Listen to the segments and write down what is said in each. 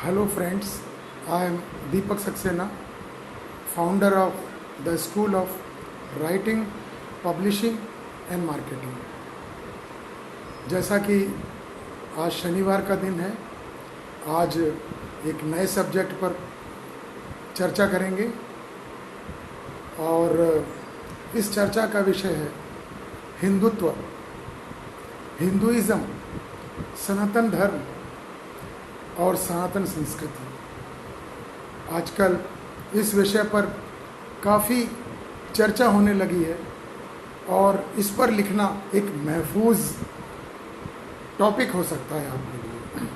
Hello friends, I am Deepak Saxena, founder of the School of Writing, Publishing and Marketing. जैसा कि आज शनिवार का दिन है, आज एक नए सब्जेक्ट पर चर्चा करेंगे और इस चर्चा का विषय है हिंदुत्व, हिंदुइज्म, सनातन धर्म और सनातन संस्कृति। आजकल इस विषय पर काफ़ी चर्चा होने लगी है और इस पर लिखना एक महफूज टॉपिक हो सकता है आपके लिए।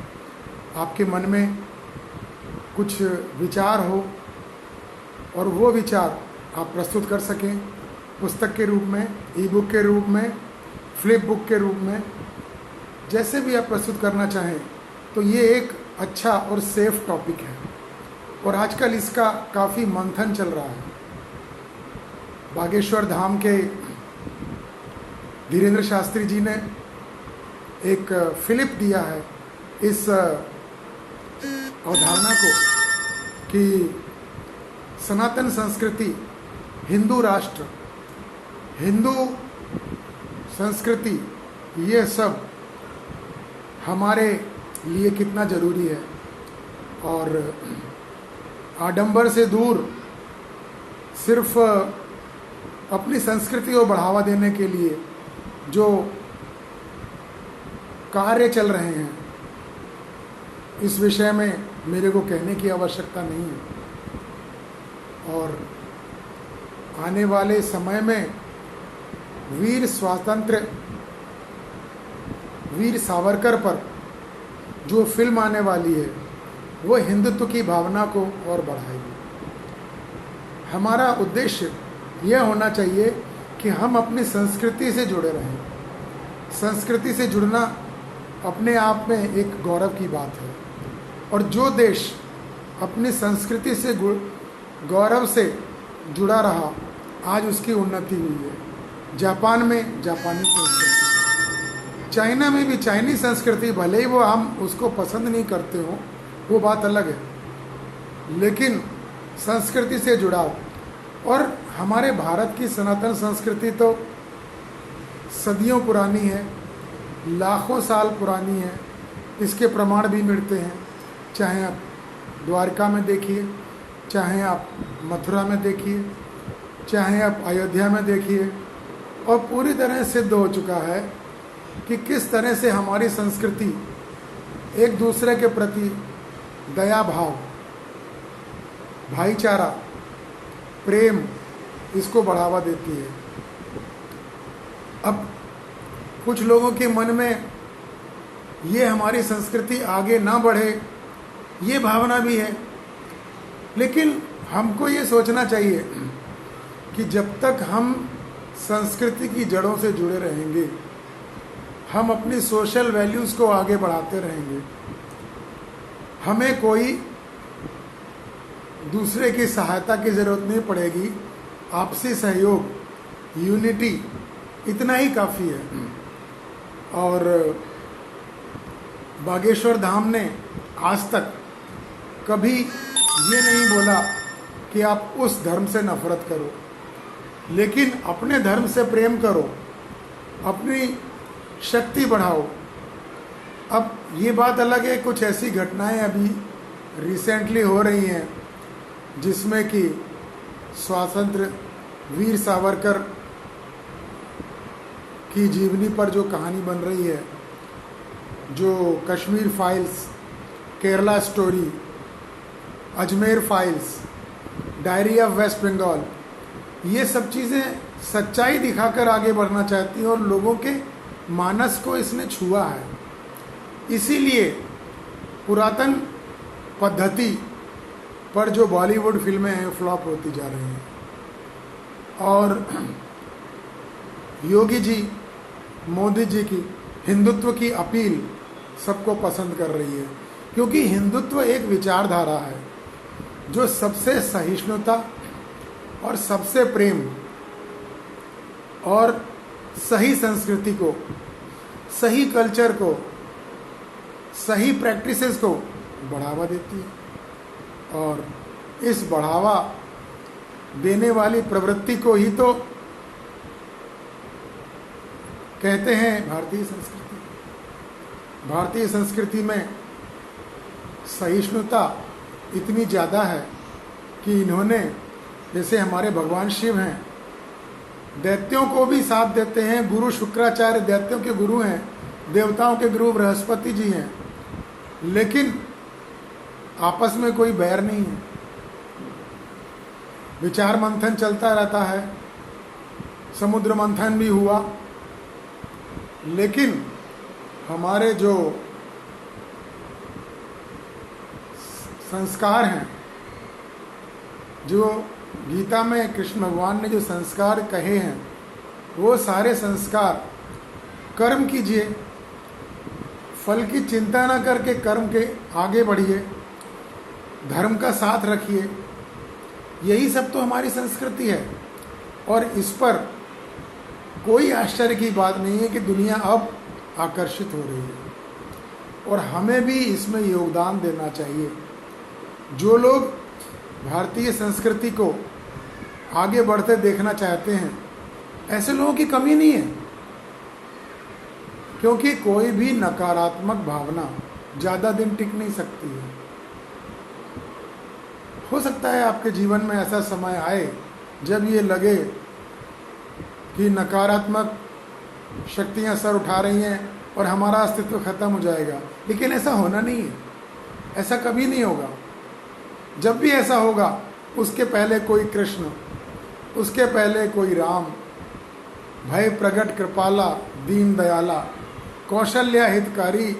आपके मन में कुछ विचार हो और वो विचार आप प्रस्तुत कर सकें पुस्तक के रूप में, ई बुक के रूप में, फ्लिप बुक के रूप में, जैसे भी आप प्रस्तुत करना चाहें, तो ये एक अच्छा और सेफ टॉपिक है और आजकल इसका काफ़ी मंथन चल रहा है। बागेश्वर धाम के धीरेंद्र शास्त्री जी ने एक फिलिप दिया है इस अवधारणा को कि सनातन संस्कृति, हिंदू राष्ट्र, हिंदू संस्कृति, ये सब हमारे लिए कितना ज़रूरी है और आडंबर से दूर सिर्फ अपनी संस्कृति को बढ़ावा देने के लिए जो कार्य चल रहे हैं, इस विषय में मेरे को कहने की आवश्यकता नहीं है। और आने वाले समय में वीर स्वातंत्र्य, वीर सावरकर पर जो फिल्म आने वाली है वो हिंदुत्व की भावना को और बढ़ाएगी। हमारा उद्देश्य यह होना चाहिए कि हम अपनी संस्कृति से जुड़े रहें। संस्कृति से जुड़ना अपने आप में एक गौरव की बात है और जो देश अपनी संस्कृति से गौरव से जुड़ा रहा, आज उसकी उन्नति हुई है। जापान में जापानी संस्कृति, चाइना में भी चाइनीज संस्कृति, भले ही वो हम उसको पसंद नहीं करते हो, वो बात अलग है, लेकिन संस्कृति से जुड़ाव। और हमारे भारत की सनातन संस्कृति तो सदियों पुरानी है, लाखों साल पुरानी है। इसके प्रमाण भी मिलते हैं, चाहे आप द्वारका में देखिए, चाहे आप मथुरा में देखिए, चाहे आप अयोध्या में देखिए, और पूरी तरह सिद्ध हो चुका है कि किस तरह से हमारी संस्कृति एक दूसरे के प्रति दया भाव, भाईचारा, प्रेम, इसको बढ़ावा देती है। अब कुछ लोगों के मन में ये हमारी संस्कृति आगे ना बढ़े, ये भावना भी है, लेकिन हमको ये सोचना चाहिए कि जब तक हम संस्कृति की जड़ों से जुड़े रहेंगे, हम अपनी सोशल वैल्यूज़ को आगे बढ़ाते रहेंगे, हमें कोई दूसरे की सहायता की ज़रूरत नहीं पड़ेगी। आपसी सहयोग, यूनिटी, इतना ही काफ़ी है। और बागेश्वर धाम ने आज तक कभी ये नहीं बोला कि आप उस धर्म से नफरत करो, लेकिन अपने धर्म से प्रेम करो, अपनी शक्ति बढ़ाओ। अब ये बात अलग है, कुछ ऐसी घटनाएं अभी रिसेंटली हो रही हैं जिसमें कि स्वातंत्र्य वीर सावरकर की जीवनी पर जो कहानी बन रही है, जो Kashmir files, Kerala story, Ajmer files, diary of West Bengal, ये सब चीज़ें सच्चाई दिखाकर आगे बढ़ना चाहती हैं और लोगों के मानस को इसने छुआ है। इसीलिए पुरातन पद्धति पर जो बॉलीवुड फिल्में हैं फ्लॉप होती जा रही हैं और योगी जी, मोदी जी की हिंदुत्व की अपील सबको पसंद कर रही है, क्योंकि हिंदुत्व एक विचारधारा है जो सबसे सहिष्णुता और सबसे प्रेम और सही संस्कृति को, सही कल्चर को, सही प्रैक्टिसेस को बढ़ावा देती है। और इस बढ़ावा देने वाली प्रवृत्ति को ही तो कहते हैं भारतीय संस्कृति। भारतीय संस्कृति में सहिष्णुता इतनी ज़्यादा है कि इन्होंने, जैसे हमारे भगवान शिव हैं, दैत्यों को भी साथ देते हैं। गुरु शुक्राचार्य दैत्यों के गुरु हैं, देवताओं के गुरु बृहस्पति जी हैं, लेकिन आपस में कोई बैर नहीं है। विचार मंथन चलता रहता है, समुद्र मंथन भी हुआ, लेकिन हमारे जो संस्कार हैं, जो गीता में कृष्ण भगवान ने जो संस्कार कहे हैं, वो सारे संस्कार कर्म कीजिए, फल की चिंता ना करके कर्म के आगे बढ़िए, धर्म का साथ रखिए। यही सब तो हमारी संस्कृति है। और इस पर कोई आश्चर्य की बात नहीं है कि दुनिया अब आकर्षित हो रही है और हमें भी इसमें योगदान देना चाहिए। जो लोग भारतीय संस्कृति को आगे बढ़ते देखना चाहते हैं, ऐसे लोगों की कमी नहीं है, क्योंकि कोई भी नकारात्मक भावना ज़्यादा दिन टिक नहीं सकती है। हो सकता है आपके जीवन में ऐसा समय आए जब ये लगे कि नकारात्मक शक्तियां सर उठा रही हैं और हमारा अस्तित्व खत्म हो जाएगा, लेकिन ऐसा होना नहीं है, ऐसा कभी नहीं होगा। जब भी ऐसा होगा, उसके पहले कोई कृष्ण, उसके पहले कोई राम, भय प्रगट कृपाला दीन दयाला, कौशल्या हितकारी,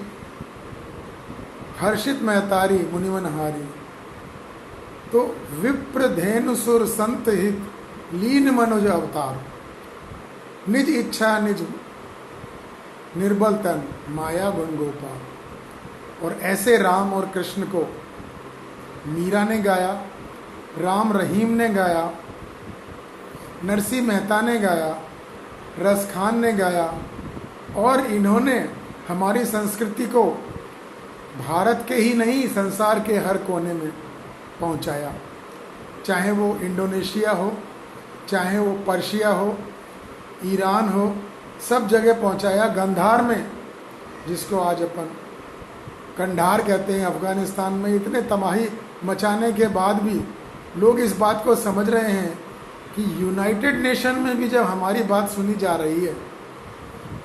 हर्षित महतारी मुनिवनहारी। तो विप्र धेनु सुर संत हित लीन मनुज अवतार, निज इच्छा निज निर्बल तन माया गुण गोपाल। और ऐसे राम और कृष्ण को मीरा ने गाया, राम रहीम ने गाया, नरसिंह मेहता ने गाया, रस खान ने गाया, और इन्होंने हमारी संस्कृति को भारत के ही नहीं संसार के हर कोने में पहुंचाया। चाहे वो इंडोनेशिया हो, चाहे वो पर्शिया हो, ईरान हो, सब जगह पहुंचाया। गंधार में, जिसको आज अपन कंधार कहते हैं, अफगानिस्तान में इतने तबाही मचाने के बाद भी लोग इस बात को समझ रहे हैं कि यूनाइटेड नेशन में भी जब हमारी बात सुनी जा रही है,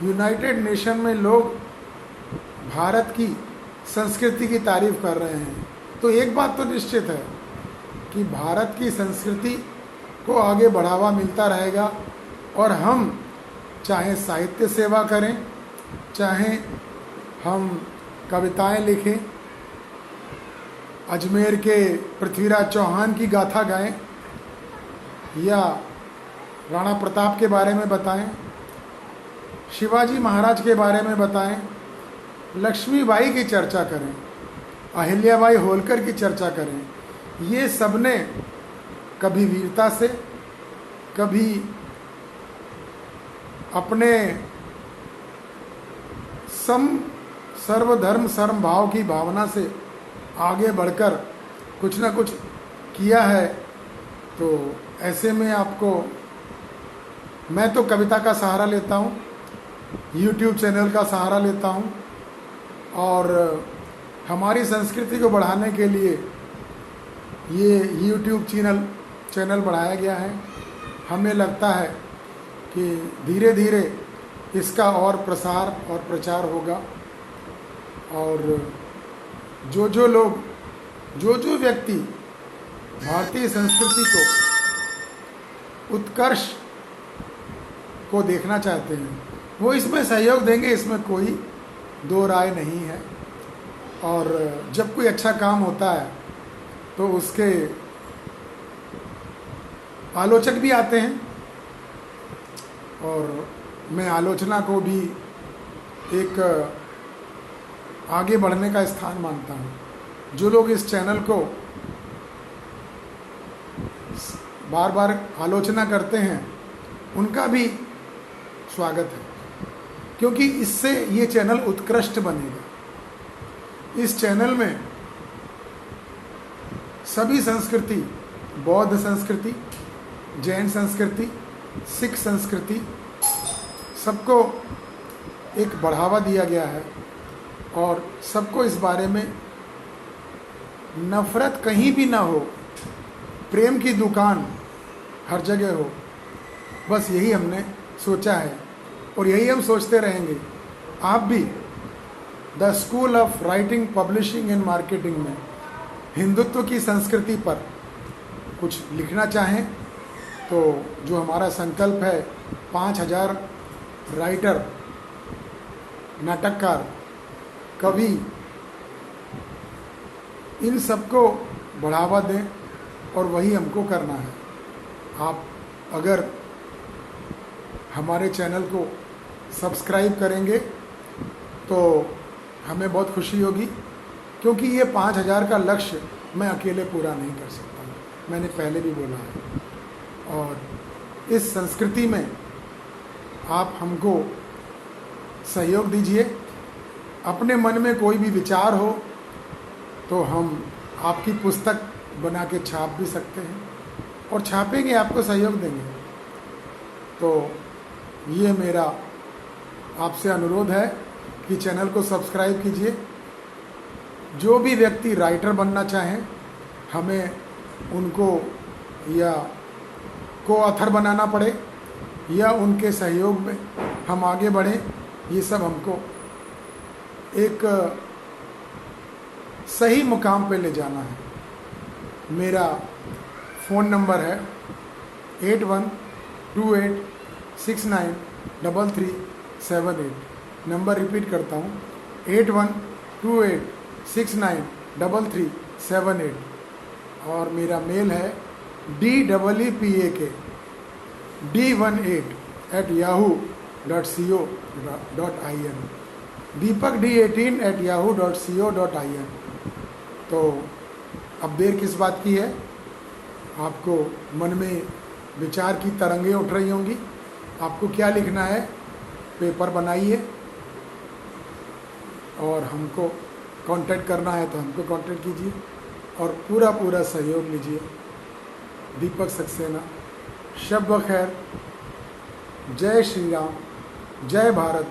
यूनाइटेड नेशन में लोग भारत की संस्कृति की तारीफ कर रहे हैं, तो एक बात तो निश्चित है कि भारत की संस्कृति को आगे बढ़ावा मिलता रहेगा। और हम चाहे साहित्य सेवा करें, चाहे हम कविताएं लिखें, अजमेर के पृथ्वीराज चौहान की गाथा गाएं, या राणा प्रताप के बारे में बताएं, शिवाजी महाराज के बारे में बताएं, लक्ष्मीबाई की चर्चा करें, अहिल्याबाई होलकर की चर्चा करें, ये सब ने कभी वीरता से, कभी अपने सर्वधर्म समभाव की भावना से आगे बढ़कर कुछ ना कुछ किया है। तो ऐसे में आपको, मैं तो कविता का सहारा लेता हूँ, YouTube चैनल का सहारा लेता हूँ, और हमारी संस्कृति को बढ़ाने के लिए ये YouTube चैनल बढ़ाया गया है। हमें लगता है कि धीरे धीरे इसका और प्रसार और प्रचार होगा, और जो लोग, जो व्यक्ति भारतीय संस्कृति को उत्कर्ष को देखना चाहते हैं, वो इसमें सहयोग देंगे, इसमें कोई दो राय नहीं है। और जब कोई अच्छा काम होता है तो उसके आलोचक भी आते हैं, और मैं आलोचना को भी एक आगे बढ़ने का स्थान मानता हूँ। जो लोग इस चैनल को बार बार आलोचना करते हैं, उनका भी स्वागत है, क्योंकि इससे ये चैनल उत्कृष्ट बनेगा। इस चैनल में सभी संस्कृति, बौद्ध संस्कृति, जैन संस्कृति, सिख संस्कृति, सबको एक बढ़ावा दिया गया है और सबको इस बारे में नफ़रत कहीं भी ना हो, प्रेम की दुकान हर जगह हो, बस यही हमने सोचा है और यही हम सोचते रहेंगे। आप भी the school of writing, publishing and marketing में हिंदुत्व की संस्कृति पर कुछ लिखना चाहें तो जो हमारा संकल्प है 5000 राइटर, नाटककार, कवि, इन सबको बढ़ावा दें और वही हमको करना है। आप अगर हमारे चैनल को सब्सक्राइब करेंगे तो हमें बहुत खुशी होगी, क्योंकि ये 5000 का लक्ष्य मैं अकेले पूरा नहीं कर सकता, मैंने पहले भी बोला है। और इस संस्कृति में आप हमको सहयोग दीजिए। अपने मन में कोई भी विचार हो तो हम आपकी पुस्तक बना के छाप भी सकते हैं और छापेंगे, आपको सहयोग देंगे। तो ये मेरा आपसे अनुरोध है कि चैनल को सब्सक्राइब कीजिए। जो भी व्यक्ति राइटर बनना चाहें, हमें उनको या को ऑथर बनाना पड़े या उनके सहयोग में हम आगे बढ़ें, ये सब हमको एक सही मुकाम पे ले जाना है। मेरा फ़ोन नंबर है 8128693378। नंबर रिपीट करता हूँ, 8128693378। और मेरा मेल है deepak.d18@yahoo.co.in, deepakd18@yahoo.co.in। तो अब देर किस बात की है, आपको मन में विचार की तरंगें उठ रही होंगी। आपको क्या लिखना है, पेपर बनाइए और हमको कांटेक्ट करना है तो हमको कांटेक्ट कीजिए और पूरा सहयोग लीजिए। दीपक सक्सेना, शब खैर, जय श्री राम, जय भारत,